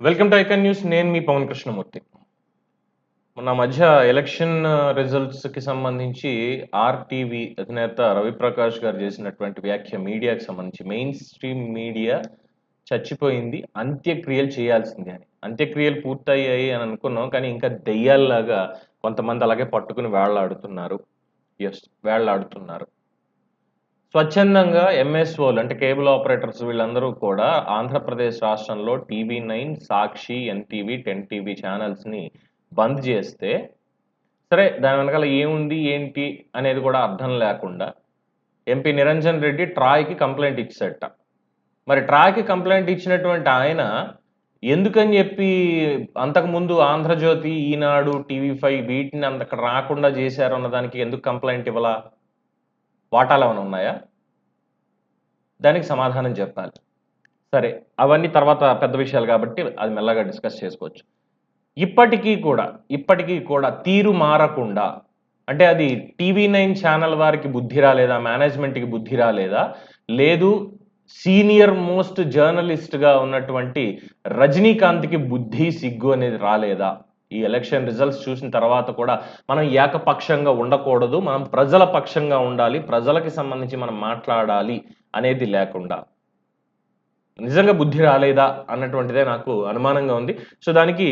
Welcome to icon news. నేను మీ పవన్ కృష్ణమూర్తి. మొన్న మధ్య ఎలక్షన్ రిజల్ట్స్‌కి సంబంధించి ఆర్‌టీవీ అధినేత రవిప్రకాష్ గారు చేసినటువంటి వ్యాఖ్య మీడియాకి సంబంధించి మెయిన్ స్ట్రీమ్ మీడియా చచ్చిపోయింది, అంత్యక్రియలు చేయాల్సిందే అని. అంత్యక్రియలు పూర్తయ్యాయి అని అనుకున్నాం. కానీ ఇంకా దెయ్యాల్లాగా కొంతమంది అలాగే పట్టుకుని వేళ్లాడుతున్నారు. వేళ్లాడుతున్నారు. స్వచ్ఛందంగా ఎంఎస్ఓలు అంటే కేబుల్ ఆపరేటర్స్ వీళ్ళందరూ కూడా ఆంధ్రప్రదేశ్ రాష్ట్రంలో టీవీ9, సాక్షి, ఎన్టీవీ, 10 టీవీ ఛానల్స్‌ని బంద్ చేస్తే, సరే దాని వెనకాల ఏముంది, ఏంటి అనేది కూడా అర్థం లేకుండా ఎంపీ నిరంజన్ రెడ్డి ట్రాయ్‌కి కంప్లెయింట్ ఇచ్చాడట. మరి ట్రాయ్‌కి కంప్లెయింట్ ఇచ్చినటువంటి ఆయన ఎందుకని చెప్పి అంతకుముందు ఆంధ్రజ్యోతి, ఈనాడు, టీవీ5 వీటిని అక్కడ రాకుండా చేశారు అన్న దానికి ఎందుకు కంప్లెయింట్ ఇవ్వలా? వాటాలేమైనా ఉన్నాయా? దానికి సమాధానం చెప్పాలి. సరే, అవన్నీ తర్వాత పెద్ద విషయాలు కాబట్టి అది మెల్లగా డిస్కస్ చేసుకోవచ్చు. ఇప్పటికీ కూడా తీరు మారకుండా, అంటే అది టీవీ9 ఛానల్ వారికి బుద్ధి రాలేదా? మేనేజ్మెంట్‌కి బుద్ధి రాలేదా? లేదు సీనియర్ మోస్ట్ జర్నలిస్ట్‌గా ఉన్నటువంటి రజనీకాంత్‌కి బుద్ధి, సిగ్గు అనేది రాలేదా? ఈ ఎలక్షన్ రిజల్ట్స్ చూసిన తర్వాత కూడా మనం ఏకపక్షంగా ఉండకూడదు, మనం ప్రజల పక్షంగా ఉండాలి, ప్రజలకి సంబంధించి మనం మాట్లాడాలి అనేది లేకుండా నిజంగా బుద్ధి రాలేదా అన్నటువంటిదే నాకు అనుమానంగా ఉంది. సో దానికి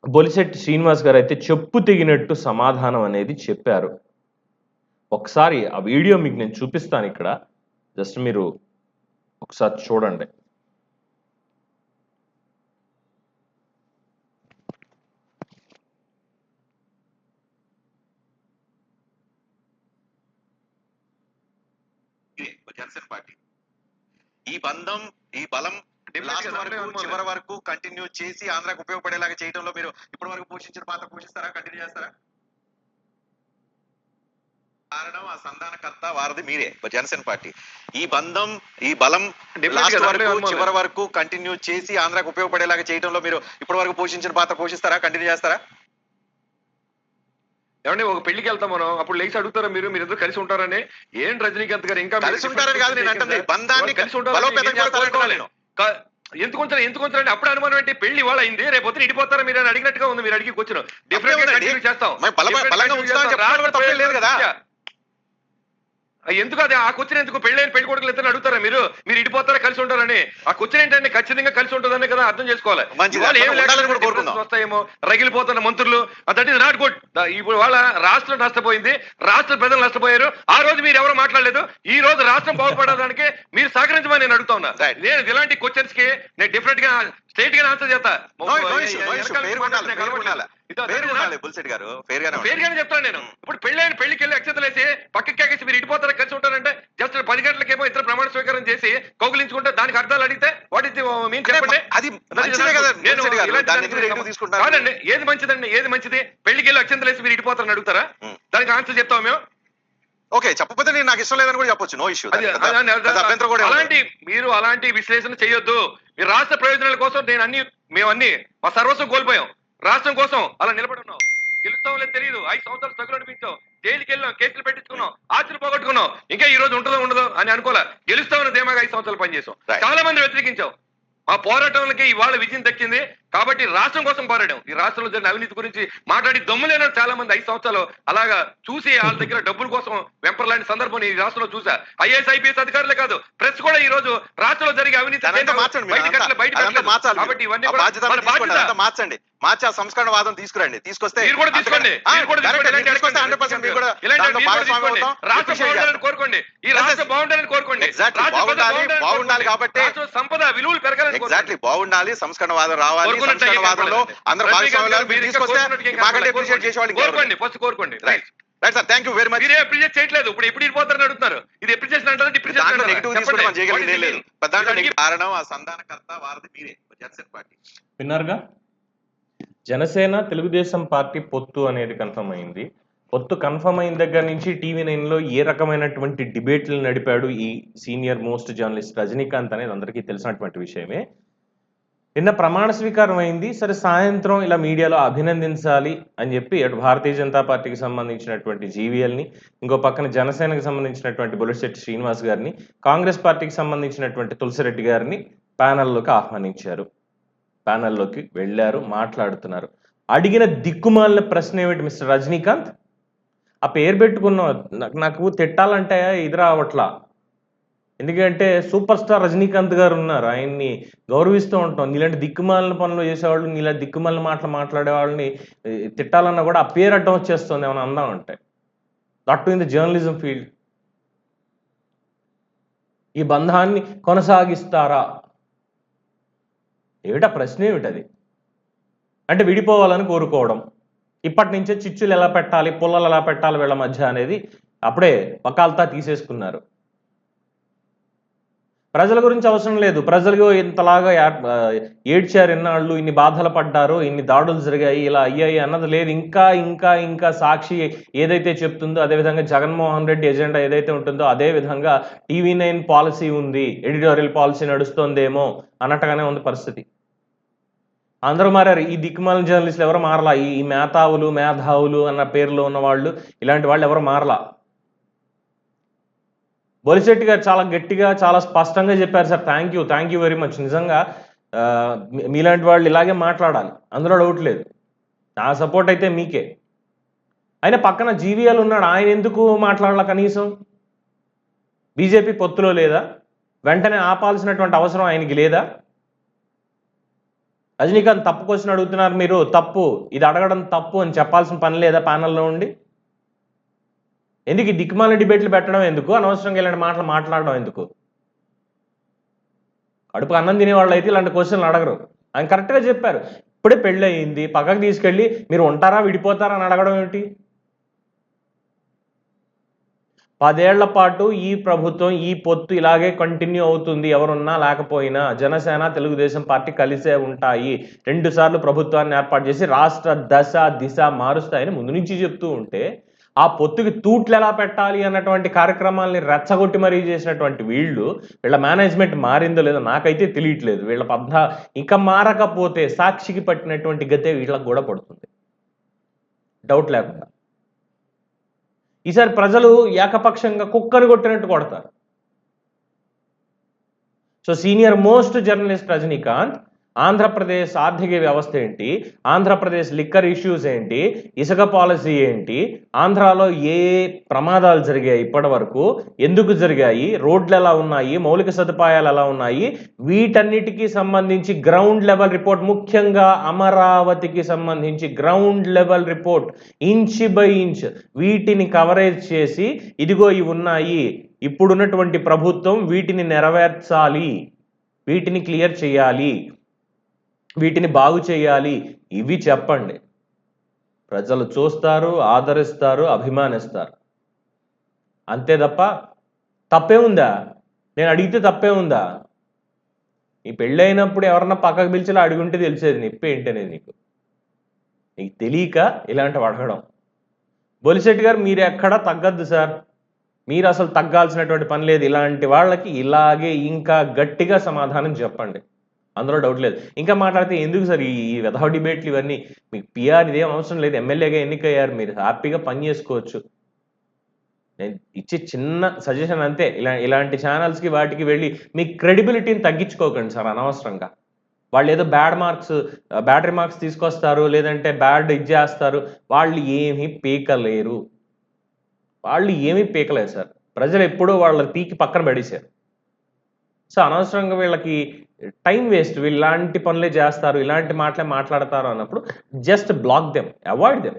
బొలిశెట్టి శ్రీనివాస్ గారు అయితే చెప్పు తెగినట్టు సమాధానం అనేది చెప్పారు. ఒకసారి ఆ వీడియో మీకు నేను చూపిస్తాను ఇక్కడ. జస్ట్ మీరు ఒకసారి చూడండి. జనసేన పార్టీ ఈ బంధం, ఈ బలం లాస్ట్ వరకు, చివరి వరకు కంటిన్యూ చేసి ఆంధ్రాకు ఉపయోగపడేలాగా చేయడంలో మీరు ఇప్పటి వరకు పోషించిన పాత్ర పోషిస్తారా, కంటిన్యూ చేస్తారా? కారణం ఆ సంధానకర్త వారిది మీరే, జనసేన పార్టీ. ఈ బంధం, ఈ బలం లాస్ట్ వరకు, చివరి వరకు కంటిన్యూ చేసి ఆంధ్రాకు ఉపయోగపడేలాగా చేయడంలో మీరు ఇప్పటి వరకు పోషించిన పాత్ర పోషిస్తారా, కంటిన్యూ చేస్తారా? ఏమంటే ఒక పెళ్లికి వెళ్తాం మనం, అప్పుడు లేచి అడుగుతారా మీరు ఇద్దరు కలిసి ఉంటారని? ఏంటి రజనీకాంత్ గారు ఇంకా కలిసి ఉంటారని కాదు నేను అంటుంది, బంధాన్ని కలిసి ఎందుకు ఉంచారండి? అప్పుడు అనుమానం ఏంటి? పెళ్లి ఇవాళ అయింది, రేపు పొద్దున ఇడిపోతారా మీరు అని అడిగినట్టుగా ఉంది. మీరు అడిగి కూర్చున్నాం డిఫరెంట్ చేస్తాం. ఎందుకు అది ఆ క్వశ్చన్ ఎందుకు? పెళ్ళైన పెళ్లి కొడుకులు ఇద్దరు అడుగుతారా మీరు ఇడిపోతారా కలిసి ఉంటారని? ఆ క్వశ్చన్ ఏంటంటే ఖచ్చితంగా కలిసి ఉంటుందనే కదా అర్థం చేసుకోవాలి. వస్తాయేమో రగిలిపోతున్న మంత్రులు, దట్ ఈస్ నాట్ గుడ్. ఇప్పుడు వాళ్ళ రాష్ట్రం నష్టపోయింది, రాష్ట్ర ప్రజలు నష్టపోయారు. ఆ రోజు మీరు ఎవరు మాట్లాడలేదు. ఈ రోజు రాష్ట్రం బాగుపడడానికి మీరు సహకరించమని నేను అడుగుతా ఉన్నా. నేను ఇలాంటి క్వశ్చన్స్ కి నేను డిఫరెంట్ గా స్ట్రైట్ గా ఆన్సర్ చేస్తా. ఫేర్ గానే చెప్తాను నేను. ఇప్పుడు పెళ్ళైన పెళ్లికి వెళ్ళి అక్షతలేసి పక్కకేసి మీరు ఇడిపోతారా కలిసి ఉంటారంటే జస్ట్ 10 గంటలకేమో ఇద్దరు ప్రమాణ స్వీకారం చేసి కౌగులించుకుంటే దానికి అర్థాలు అడిగితే వాట్ ఇస్ మీన్ చెప్పండి. కాదండి, ఏది మంచిదండి? ఏది మంచిది? పెళ్లికి వెళ్ళి అక్షంతలేసి మీరు ఇడిపోతారని అడుగుతారా? దానికి ఆన్సర్ చెప్తాం మేము. ఓకే, చెప్పకపోతే నేను నాకు ఇష్టం లేదని కూడా చెప్పొచ్చు, నో ఇష్యూ. మీరు అలాంటి విశ్లేషణ చేయొద్దు. ఈ రాష్ట్ర ప్రయోజనాల కోసం మేమన్నీ మా సర్వస్వం కోల్పోయాం. రాష్ట్రం కోసం అలా నిలబడి ఉన్నాం. గెలుస్తాం లేదు తెలియదు. 5 సంవత్సరాలు తగులు అనిపించాం, జైలుకి వెళ్ళాం, కేసులు పెట్టించుకున్నాం, ఆస్తులు పోగొట్టుకున్నాం. ఇంకా ఈ రోజు ఉంటుందో ఉండదో అని అనుకోలే. గెలుస్తామని ధీమాగా 5 సంవత్సరాలు పనిచేసాం. చాలా మంది వ్యతిరేకించాం. మా పోరాటంలకి ఇవాళ విజయం దక్కింది కాబట్టి రాష్ట్రం కోసం పోరాడాం. ఈ రాష్ట్రంలో జరిగిన అవినీతి గురించి మాట్లాడి దమ్ములేని చాలా మంది 5 సంవత్సరాలు అలాగా చూసి వాళ్ళ దగ్గర డబ్బుల కోసం వెంపర్లాంటి సందర్భం ఈ రాష్ట్రంలో చూసా. ఐఏఎస్ ఐపీఎస్ అధికారులే కాదు, ప్రెస్ కూడా ఈ రోజు రాష్ట్రంలో జరిగే అవినీతి కాబట్టి ఇవన్నీ మార్చండి, మార్చి ఆ సంస్కరణ వాదం తీసుకురండి. తీసుకొస్తే కోరుకోండి. ఈ రాష్ట్రం బాగుండాలని కోరుకోండి. బాగుండాలి కాబట్టి సంపద విలువలు పెరగాలని ఎగ్జాక్ట్లీ బాగుండాలి, సంస్కరణ వాదం రావాలి. సంస్కరణ వాదంలో అందరూ కోరుకోండి. Right sir, thank you very much. మీరే అప్రిషియేట్ చేయట్లేదు. ఇప్పుడు ఎప్పుడు ఇడిపోతారని అడుగుతారు. ఇది అప్రిషియేషన్ అంటారు, లేదు. కారణం ఆ సంధానకర్త వారిది మీరే, జనసేన పార్టీ. విన్నారుగా, జనసేన తెలుగుదేశం పార్టీ పొత్తు అనేది కన్ఫర్మ్ అయింది. పొత్తు కన్ఫర్మ్ అయిన దగ్గర నుంచి టీవీ9లో ఏ రకమైనటువంటి డిబేట్లు నడిపాడు ఈ సీనియర్ మోస్ట్ జర్నలిస్ట్ రజనీకాంత్ అనేది అందరికీ తెలిసినటువంటి విషయమే. నిన్న ప్రమాణ స్వీకారం అయింది. సరే, సాయంత్రం ఇలా మీడియాలో అభినందించాలి అని చెప్పి అటు భారతీయ జనతా పార్టీకి సంబంధించినటువంటి జీవీఎల్ని, ఇంకో పక్కన జనసేనకు సంబంధించినటువంటి బొలిశెట్టి శ్రీనివాస్ గారిని, కాంగ్రెస్ పార్టీకి సంబంధించినటువంటి తులసిరెడ్డి గారిని ప్యానెల్లోకి ఆహ్వానించారు. ప్యానెల్లోకి వెళ్ళారు, మాట్లాడుతున్నారు. అడిగిన దిక్కుమాలిన ప్రశ్న ఏమిటి మిస్టర్ రజనీకాంత్? ఆ పేరు పెట్టుకున్న నాకు తిట్టాలంటే ఇది రావట్లా. ఎందుకంటే సూపర్ స్టార్ రజనీకాంత్ గారు ఉన్నారు, ఆయన్ని గౌరవిస్తూ ఉంటాం. నీలాంటి దిక్కుమాలిన పనులు చేసేవాళ్ళు, నీలాంటి దిక్కుమాలిన మాటలు మాట్లాడే వాళ్ళని తిట్టాలన్నా కూడా ఆ పేరు అడ్డం వచ్చేస్తుంది ఏమైనా అందామంటే. That in the journalism field. ఈ బంధాన్ని కొనసాగిస్తారా? ఏమిటా ప్రశ్న ఏమిటది? అంటే విడిపోవాలని కోరుకోవడం, ఇప్పటి నుంచే చిచ్చులు ఎలా పెట్టాలి, పుల్లలు ఎలా పెట్టాలి వీళ్ళ మధ్య అనేది అప్పుడే వకాల్తా తీసేసుకున్నారు. ప్రజల గురించి అవసరం లేదు. ప్రజలు ఇంతలాగా ఏడ్చారు ఇన్నాళ్ళు, ఇన్ని బాధలు పడ్డారు, ఇన్ని దాడులు జరిగాయి, ఇలా అయ్యాయి అన్నది లేదు. ఇంకా ఇంకా ఇంకా సాక్షి ఏదైతే చెప్తుందో, అదేవిధంగా జగన్మోహన్ రెడ్డి ఎజెండా ఏదైతే ఉంటుందో అదే విధంగా TV9 పాలసీ ఉంది, ఎడిటోరియల్ పాలసీ నడుస్తోందేమో అన్నట్టుగానే ఉంది పరిస్థితి. అందరూ మారారు. ఈ దిక్కుమాలిన జర్నలిస్టులు ఎవరు మారలా. ఈ మేధావులు మేధావులు అన్న పేరులో ఉన్న వాళ్ళు, ఇలాంటి వాళ్ళు ఎవరు మారలా. బొలిశెట్టి గారు చాలా గట్టిగా, చాలా స్పష్టంగా చెప్పారు sir. Thank you very much. నిజంగా మీలాంటి వాళ్ళు ఇలాగే మాట్లాడాలి, అందులో డౌట్ లేదు. నా సపోర్ట్ అయితే మీకే. ఆయన పక్కన జీవీఎల్ ఉన్నాడు, ఆయన ఎందుకు మాట్లాడాల కనీసం? బీజేపీ పొత్తులో లేదా? వెంటనే ఆపాల్సినటువంటి అవసరం ఆయనకి లేదా? రజనీకాంత్ తప్పు క్వశ్చన్ అడుగుతున్నారు మీరు, తప్పు, ఇది అడగడం తప్పు అని చెప్పాల్సిన పని లేదా ప్యానెల్లో ఉండి? ఎందుకు ఈ దిక్కుమాల డిబేట్లు పెట్టడం ఎందుకు? అనవసరంగా ఇలాంటి మాటలు మాట్లాడడం ఎందుకు? కడుపు అన్నం తినేవాళ్ళు అయితే ఇలాంటి క్వశ్చన్లు అడగరు. ఆయన కరెక్ట్గా చెప్పారు. ఇప్పుడే పెళ్ళి అయింది, పక్కకు తీసుకెళ్ళి మీరు ఉంటారా విడిపోతారా అని అడగడం ఏమిటి? 10 ఏళ్ల పాటు ఈ ప్రభుత్వం, ఈ పొత్తు ఇలాగే కంటిన్యూ అవుతుంది. ఎవరున్నా లేకపోయినా జనసేన తెలుగుదేశం పార్టీ కలిసే ఉంటాయి. 2 సార్లు ప్రభుత్వాన్ని ఏర్పాటు చేసి రాష్ట్ర దశ దిశ మారుస్తాయని ముందు నుంచి చెప్తూ ఉంటే, ఆ పొత్తుకి తూట్లు ఎలా పెట్టాలి అన్నటువంటి కార్యక్రమాల్ని రెచ్చగొట్టి మరీ చేసినటువంటి వీళ్ళ మేనేజ్మెంట్ మారిందో లేదో నాకైతే తెలియట్లేదు. వీళ్ళ ఇంకా మారకపోతే సాక్షికి పట్టినటువంటి గతే వీళ్ళకి కూడా పడుతుంది, డౌట్ లేకుండా. ఈసారి ప్రజలు ఏకపక్షంగా కుక్కను కొట్టినట్టు కొడతారు. So senior most journalist Rajinikanth, Andhra Pradesh ఆర్థిక వ్యవస్థ ఏంటి, ఆంధ్రప్రదేశ్ లిక్కర్ ఇష్యూస్ ఏంటి, ఇసుక పాలసీ ఏంటి, ఆంధ్రాలో ఏ ప్రమాదాలు జరిగాయి ఇప్పటి వరకు, ఎందుకు జరిగాయి, రోడ్లు ఎలా ఉన్నాయి, మౌలిక సదుపాయాలు ఎలా ఉన్నాయి, వీటన్నిటికీ సంబంధించి గ్రౌండ్ లెవెల్ రిపోర్ట్, ముఖ్యంగా అమరావతికి సంబంధించి ground level report inch by inch వీటిని కవరేజ్ చేసి, ఇదిగో ఇవి ఉన్నాయి, ఇప్పుడున్నటువంటి ప్రభుత్వం వీటిని నెరవేర్చాలి, వీటిని క్లియర్ చేయాలి, వీటిని బాగు చేయాలి, ఇవి చెప్పండి. ప్రజలు చూస్తారు, ఆదరిస్తారు, అభిమానిస్తారు. అంతే తప్ప తప్పే ఉందా? నేను అడిగితే తప్పే ఉందా? ఈ పెళ్ళైనప్పుడు ఎవరన్నా పక్కకు పిలిచిలా అడుగుంటే తెలిసేది నొప్పి ఏంటనేది. నీకు తెలియక ఇలాంటివి అడగడం. బొలిశెట్టి గారు, మీరు ఎక్కడా తగ్గద్దు సార్, మీరు అసలు తగ్గాల్సినటువంటి పని లేదు. ఇలాంటి వాళ్ళకి ఇలాగే ఇంకా గట్టిగా సమాధానం చెప్పండి, అందులో డౌట్ లేదు. ఇంకా మాట్లాడితే ఎందుకు సార్ ఈ వెధవ డిబేట్లు ఇవన్నీ? మీకు పిఆర్ ఇదేం అవసరం లేదు, ఎమ్మెల్యేగా ఎన్నికయ్యారు, మీరు హ్యాపీగా పని చేసుకోవచ్చు. నేను ఇచ్చే చిన్న సజెషన్ అంతే. ఇలాంటి ఛానల్స్కి వాటికి వెళ్ళి మీ క్రెడిబిలిటీని తగ్గించుకోకండి సార్ అనవసరంగా. వాళ్ళు ఏదో బ్యాటరీ మార్క్స్ తీసుకొస్తారు, లేదంటే బ్యాడ్ ఇది చేస్తారు. వాళ్ళు ఏమీ పీకలేరు, వాళ్ళు ఏమీ పీకలేదు సార్. ప్రజలు ఎప్పుడూ వాళ్ళ పీకి పక్కన పడేశారు. సో అనవసరంగా వీళ్ళకి టైం వేస్ట్. వీళ్ళు ఇలాంటి పనులే చేస్తారు, ఇలాంటి మాటలే మాట్లాడతారు అన్నప్పుడు just block them, avoid them.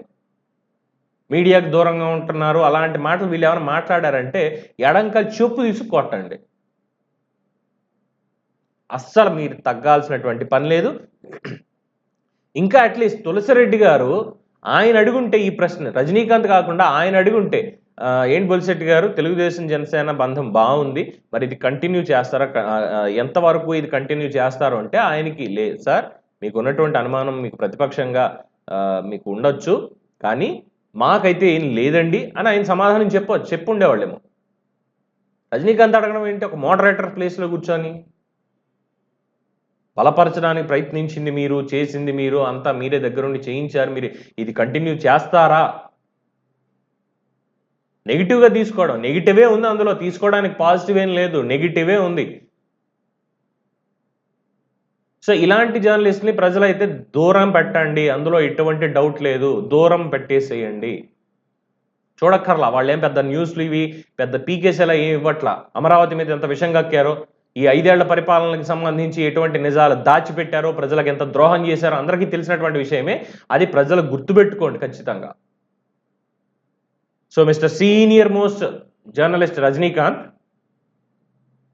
మీడియాకు దూరంగా ఉంటున్నారు, అలాంటి మాటలు వీళ్ళు ఏమైనా మాట్లాడారంటే ఎడంకలు చెప్పు తీసుకు కొట్టండి. అస్సలు మీరు తగ్గాల్సినటువంటి పని లేదు. ఇంకా అట్లీస్ట్ తులసిరెడ్డి గారు ఆయన అడుగుంటే ఈ ప్రశ్న, రజనీకాంత్ కాకుండా ఆయన అడుగుంటే, ఏంటి బొలిశెట్టి గారు, తెలుగుదేశం జనసేన బంధం బాగుంది, మరి ఇది కంటిన్యూ చేస్తారా, ఎంతవరకు ఇది కంటిన్యూ చేస్తారు అంటే ఆయనకి లేదు సార్, మీకు ఉన్నటువంటి అనుమానం మీకు ప్రతిపక్షంగా మీకు ఉండొచ్చు, కానీ మాకైతే ఏం లేదండి అని ఆయన సమాధానం చెప్పుండేవాళ్ళేమో. రజనీకాంత్ అడగడం ఏంటి? ఒక మోడరేటర్ ప్లేస్లో కూర్చొని బలపరచడానికి ప్రయత్నించింది మీరు, చేసింది మీరు, అంతా మీరే దగ్గరుండి చేయించారు, మీరు ఇది కంటిన్యూ చేస్తారా? నెగిటివ్గా తీసుకోవడం, నెగిటివే ఉంది అందులో, తీసుకోవడానికి పాజిటివ్ ఏం లేదు, నెగిటివే ఉంది. సో ఇలాంటి జర్నలిస్ట్ని ప్రజలైతే దూరం పెట్టండి, అందులో ఎటువంటి డౌట్ లేదు, దూరం పెట్టేసేయండి. చూడక్కర్లా వాళ్ళేం పెద్ద న్యూస్లు ఇవి పెద్ద పీకేసేలా ఏమి ఇవ్వట్లా. అమరావతి మీద ఎంత విషం కక్కారో, ఈ 5 ఏళ్ల పరిపాలనకి సంబంధించి ఎటువంటి నిజాలు దాచిపెట్టారో, ప్రజలకు ఎంత ద్రోహం చేశారో అందరికీ తెలిసినటువంటి విషయమే. అది ప్రజలు గుర్తుపెట్టుకోండి ఖచ్చితంగా. So mister senior most journalist Rajinikanth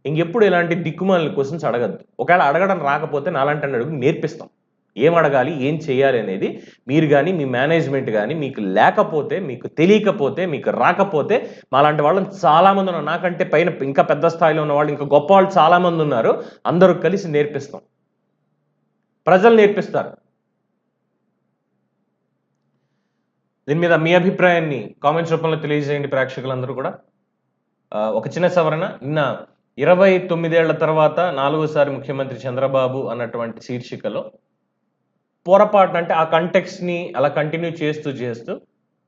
ఇంకెప్పుడు ఇలాంటి దిక్కుమాలిన క్వశ్చన్స్ అడగద్దు. ఒకవేళ అడగడం రాకపోతే నాలాంటి అడుగు నేర్పిస్తాం. ఏం అడగాలి, ఏం చేయాలి అనేది మీరు కానీ మీ మేనేజ్మెంట్ కానీ మీకు లేకపోతే, మీకు తెలియకపోతే, మీకు రాకపోతే మాలాంటి వాళ్ళని చాలామంది ఉన్నారు. నాకంటే పైన ఇంకా పెద్ద స్థాయిలో ఉన్న వాళ్ళు, ఇంకా గొప్ప వాళ్ళు చాలామంది ఉన్నారు. అందరూ కలిసి నేర్పిస్తాం. ప్రజలు నేర్పిస్తారు. దీని మీద మీ అభిప్రాయాన్ని కామెంట్స్ రూపంలో తెలియజేయండి ప్రేక్షకులందరూ కూడా. ఒక చిన్న సవరణ, నిన్న 29 ఏళ్ల తర్వాత 4వసారి ముఖ్యమంత్రి చంద్రబాబు అన్నటువంటి శీర్షికలో పొరపాటు, అంటే ఆ కంటెక్స్ని అలా కంటిన్యూ చేస్తూ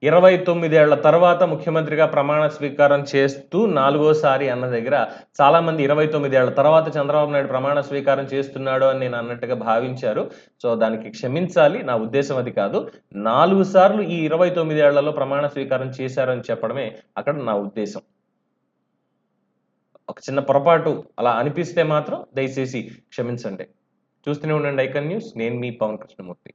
29 ఏళ్ల తర్వాత ముఖ్యమంత్రిగా ప్రమాణ స్వీకారం చేస్తూ 4వసారి అన్న దగ్గర చాలామంది 29 ఏళ్ల తర్వాత చంద్రబాబు నాయుడు ప్రమాణ స్వీకారం చేస్తున్నాడు అని నేను అన్నట్టుగా భావించారు. సో దానికి క్షమించాలి, నా ఉద్దేశం అది కాదు. 4 సార్లు ఈ 29 ఏళ్లలో ప్రమాణ స్వీకారం చేశారని చెప్పడమే అక్కడ నా ఉద్దేశం. ఒక చిన్న పొరపాటు అలా అనిపిస్తే మాత్రం దయచేసి క్షమించండి. చూస్తూనే ఉండండి ఐకాన్ న్యూస్. నేను మీ పవన్ కృష్ణమూర్తి.